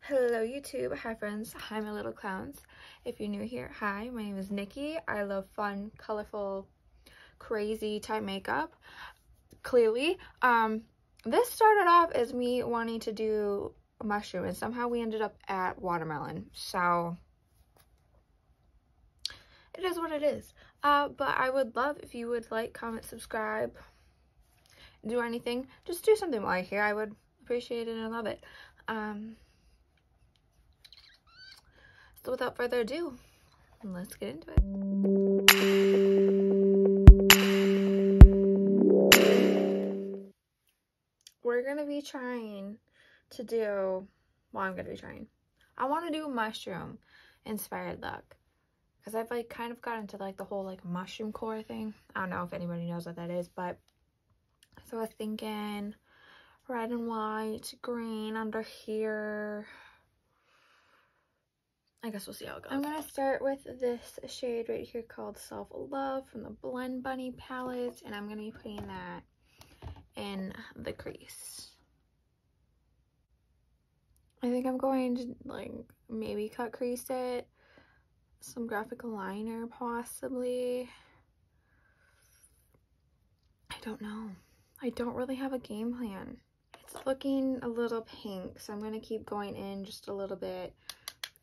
Hello YouTube, hi friends, hi my little clowns. If you're new here, hi, my name is Nikki. I love fun, colorful, crazy type makeup. Clearly, this started off as me wanting to do a mushroom and somehow we ended up at watermelon. So it is what it is. But I would love if you would like, comment, subscribe, do anything. Just do something while you're here. I would appreciate it and love it. So without further ado, let's get into it. We're going to be trying to do, I'm going to be trying. I want to do a mushroom inspired look. Because I've like kind of got into like the whole like mushroom core thing. I don't know if anybody knows what that is, but so I was thinking red and white, green under here. I guess we'll see how it goes. I'm going to start with this shade right here called Self Love from the Blend Bunny palette. And I'm going to be putting that in the crease. I think I'm going to like maybe cut crease it. Some graphic liner possibly. I don't know. I don't really have a game plan. It's looking a little pink, so I'm going to keep going in just a little bit.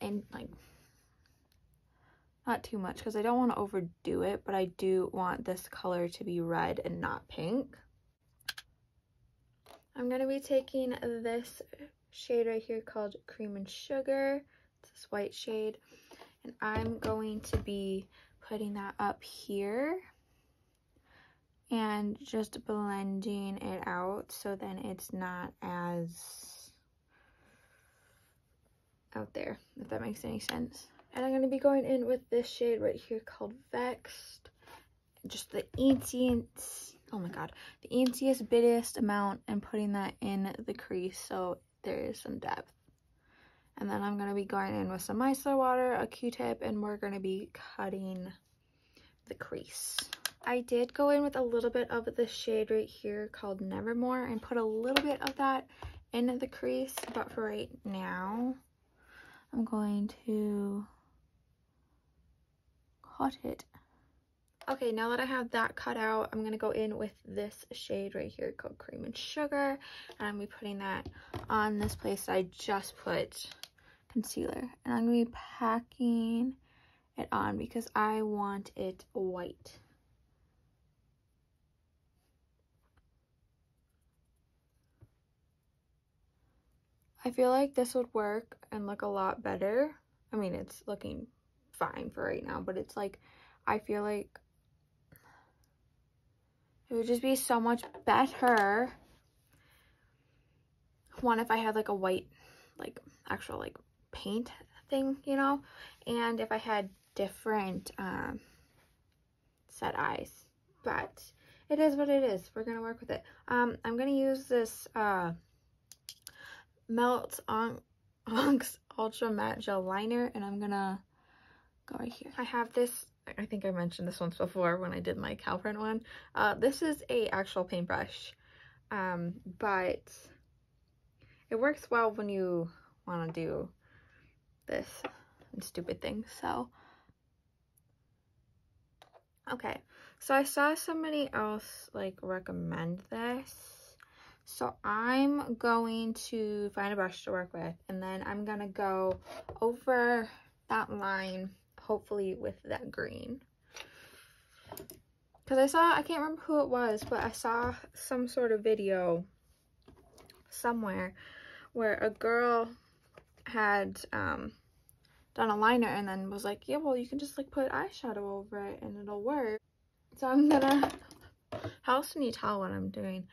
And like not too much because I don't want to overdo it, but I do want this color to be red and not pink. I'm going to be taking this shade right here called Cream and Sugar. It's this white shade. And I'm going to be putting that up here and just blending it out so then it's not as out there, if that makes any sense. And I'm going to be going in with this shade right here called Vexed. Just the easiest, oh my god, the easiest, bittiest amount, and putting that in the crease so there is some depth. And then I'm going to be going in with some micellar water, a Q-tip, and we're going to be cutting the crease. I did go in with a little bit of this shade right here called Nevermore and put a little bit of that in the crease, but for right now, I'm going to cut it. Okay, now that I have that cut out, I'm going to go in with this shade right here called Cream and Sugar, and I'm going to be putting that on this place that I just put concealer, and I'm going to be packing it on because I want it white. I feel like this would work and look a lot better. I mean, it's looking fine for right now, but it's like, I feel like it would just be so much better. One, if I had like a white, like actual like paint thing, you know, and if I had different set eyes, but it is what it is. We're gonna work with it. I'm gonna use this Melt Onyx Ultra Matte Gel Liner, and I'm gonna go right here. I have this, I think I mentioned this once before when I did my cow print one. This is a actual paintbrush, but it works well when you want to do this and stupid things. So okay, so I saw somebody else like recommend this, so I'm going to find a brush to work with, and then I'm gonna go over that line, hopefully with that green, because I can't remember who it was, but I saw some sort of video somewhere where a girl had done a liner and then was like, yeah, well, you can just like put eyeshadow over it and it'll work. So I'm gonna, how else can you tell what I'm doing?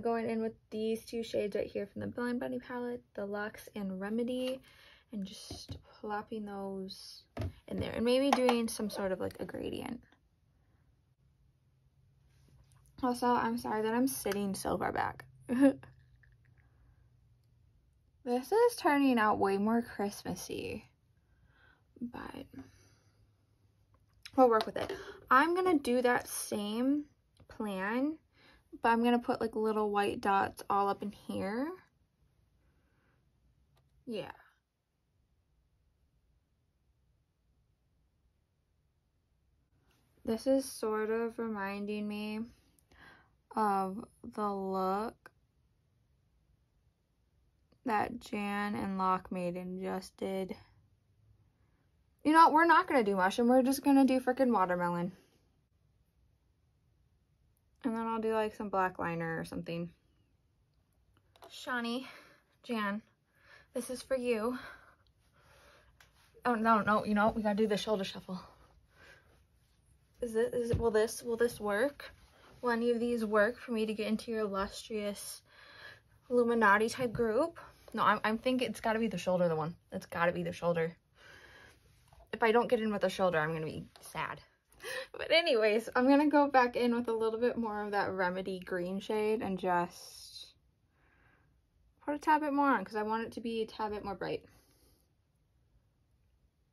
Going in with these two shades right here from the Blend Bunny palette, the Luxe and Remedy, and just plopping those in there and maybe doing some sort of like a gradient. Also, I'm sorry that I'm sitting so far back. This is turning out way more Christmassy, but we'll work with it. I'm gonna do that same plan, but I'm gonna put like little white dots all up in here. Yeah. This is sort of reminding me of the look that Jan and Lock Maiden just did. You know, we're not going to do mushroom. We're just going to do freaking watermelon. And then I'll do like some black liner or something. Shani, Jan, this is for you. Oh, no, you know, we got to do the shoulder shuffle. Will this work? Will any of these work for me to get into your illustrious Illuminati type group? No, I'm thinking it's got to be the shoulder, the one. It's got to be the shoulder. If I don't get in with the shoulder, I'm going to be sad. But anyways, I'm going to go back in with a little bit more of that Remedy green shade and just put a tad bit more on because I want it to be a tad bit more bright.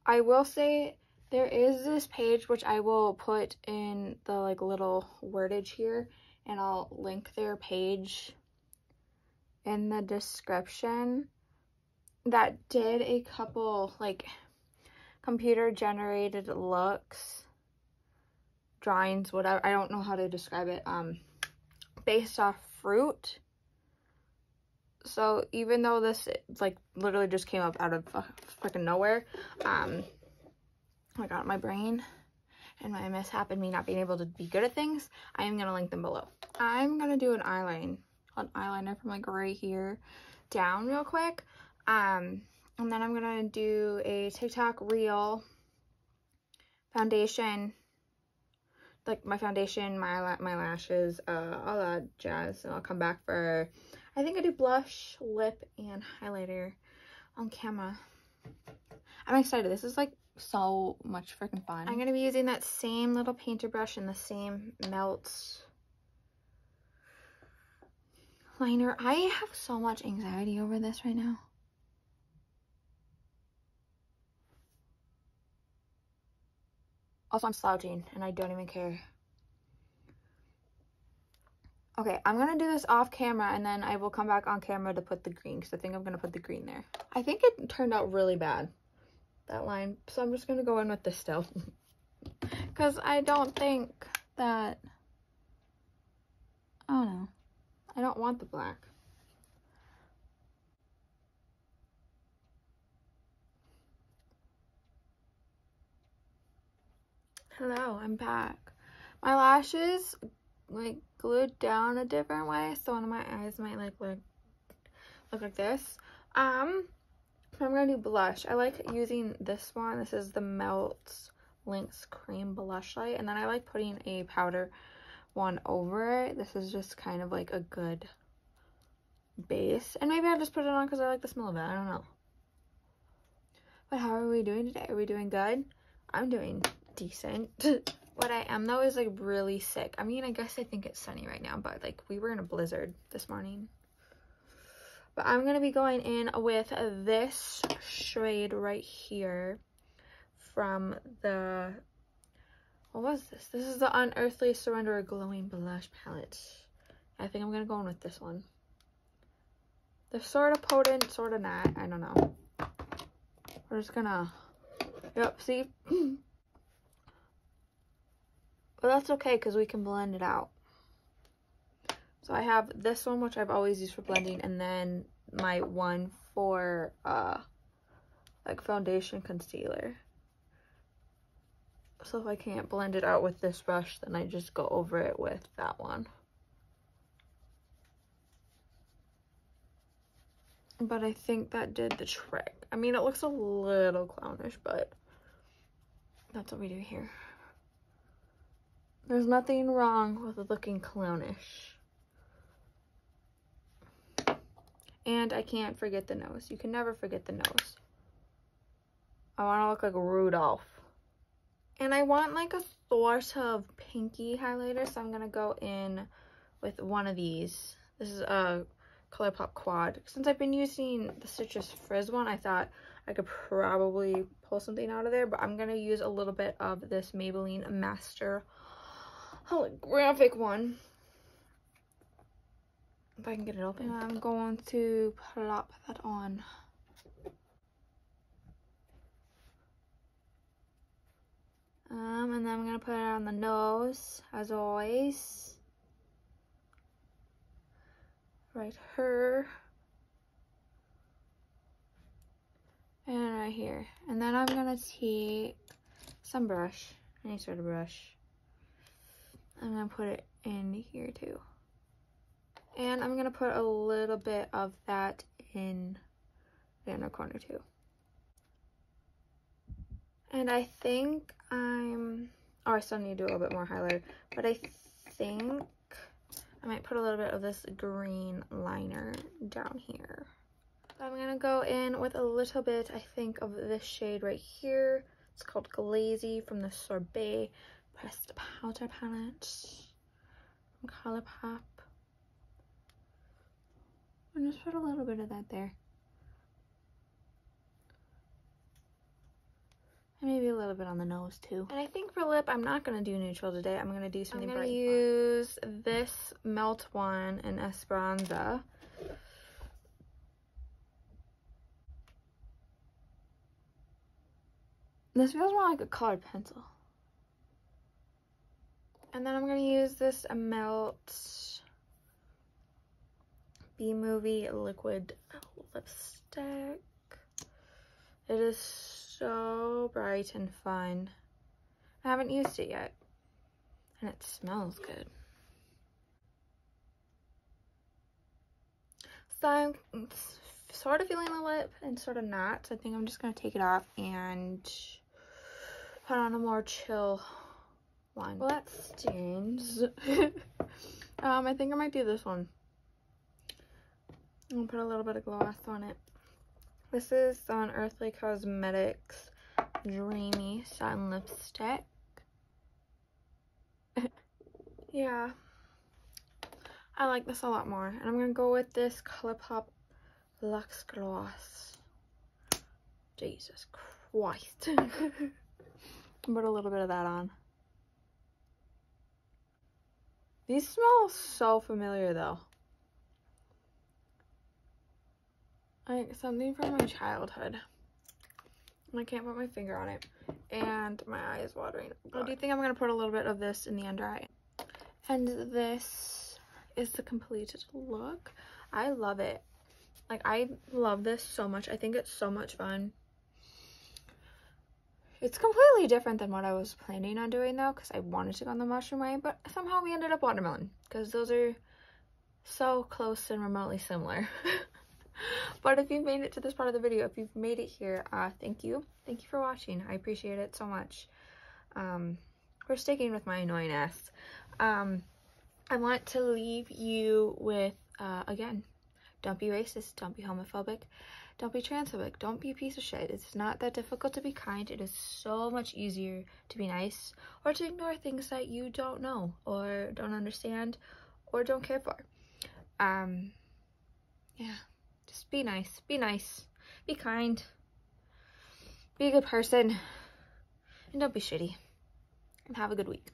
I will say there is this page which I will put in the like little wordage here, and I'll link their page in the description, that did a couple like computer generated looks, drawings, whatever, I don't know how to describe it, based off fruit. So even though this like literally just came up out of freaking nowhere, oh my god, my brain and my mishap and me not being able to be good at things, I am gonna link them below. I'm gonna do an eyeliner from like right here down real quick, and then I'm gonna do a TikTok reel foundation, like my foundation, my lashes, all that jazz, and I'll come back for, I think I do blush, lip, and highlighter on camera. I'm excited. This is like so much freaking fun. I'm gonna be using that same little painter brush and the same melt liner. I have so much anxiety over this right now. Also, I'm slouching and I don't even care. Okay, I'm gonna do this off camera and then I will come back on camera to put the green because I think I'm gonna put the green there. I think it turned out really bad, that line, so I'm just gonna go in with this still because I don't think that, I don't know, I don't want the black. Hello, I'm back. My lashes like glued down a different way, so one of my eyes might like look like this. I'm gonna do blush. I like using this one. This is the Melt Lynx Cream Blush Light, and then I like putting a powder one over it. This is just kind of like a good base, and maybe I'll just put it on because I like the smell of it. I don't know. But how are we doing today? Are we doing good? I'm doing decent. What I am though is like really sick. I mean, I guess I think it's sunny right now, but like we were in a blizzard this morning. But I'm gonna be going in with this shade right here from the, what was this? This is the Unearthly Surrender Glowing Blush Palette. I think I'm gonna go in with this one. They're sort of potent, sort of not. I don't know. We're just gonna, yep, see? But that's okay because we can blend it out. So I have this one, which I've always used for blending, and then my one for like foundation concealer. So if I can't blend it out with this brush, then I just go over it with that one. But I think that did the trick. I mean, it looks a little clownish, but that's what we do here. There's nothing wrong with looking clownish. And I can't forget the nose. You can never forget the nose. I want to look like Rudolph. And I want like a sort of pinky highlighter, so I'm going to go in with one of these. This is a ColourPop Quad. Since I've been using the Citrus Frizz one, I thought I could probably pull something out of there, but I'm going to use a little bit of this Maybelline Master holographic one. If I can get it open. I'm going to plop that on. And then I'm going to put it on the nose, as always. Right here. And right here. And then I'm gonna take some brush, any sort of brush. I'm gonna put it in here too. And I'm gonna put a little bit of that in the inner corner too. And I think I still need to do a little bit more highlighter, but I think I might put a little bit of this green liner down here. So I'm gonna go in with a little bit, I think, of this shade right here. It's called Glazy from the Sorbet Pressed Powder Palette from Colourpop. And just put a little bit of that there. And maybe a little bit on the nose too. And I think for lip, I'm not gonna do neutral today. I'm gonna do something bright. I'm gonna use this Melt one in Esperanza. This feels more like a colored pencil. And then I'm gonna use this Melt B-Movie liquid lipstick. It is so bright and fun. I haven't used it yet, and it smells good. So I'm sort of feeling the lip and sort of not, so I think I'm just gonna take it off and put on a more chill one. Well, that stains. I think I might do this one. I'm gonna put a little bit of gloss on it. This is on Earthly Cosmetics Dreamy Satin Lipstick. Yeah, I like this a lot more. And I'm gonna go with this Colourpop Luxe Gloss. Jesus Christ. Put a little bit of that on. These smell so familiar though. Like something from my childhood. I can't put my finger on it. And my eye is watering. I do think I'm going to put a little bit of this in the under eye. And this is the completed look. I love it. Like, I love this so much. I think it's so much fun. It's completely different than what I was planning on doing though, because I wanted to go on the mushroom way, but somehow we ended up watermelon, because those are so close and remotely similar. But if you've made it to this part of the video, if you've made it here, thank you. Thank you for watching. I appreciate it so much. For sticking with my annoying ass. I want to leave you with, again, don't be racist, don't be homophobic, don't be transphobic, don't be a piece of shit. It's not that difficult to be kind. It is so much easier to be nice or to ignore things that you don't know or don't understand or don't care for. Yeah. Just be nice, be kind, be a good person, and don't be shitty. And have a good week.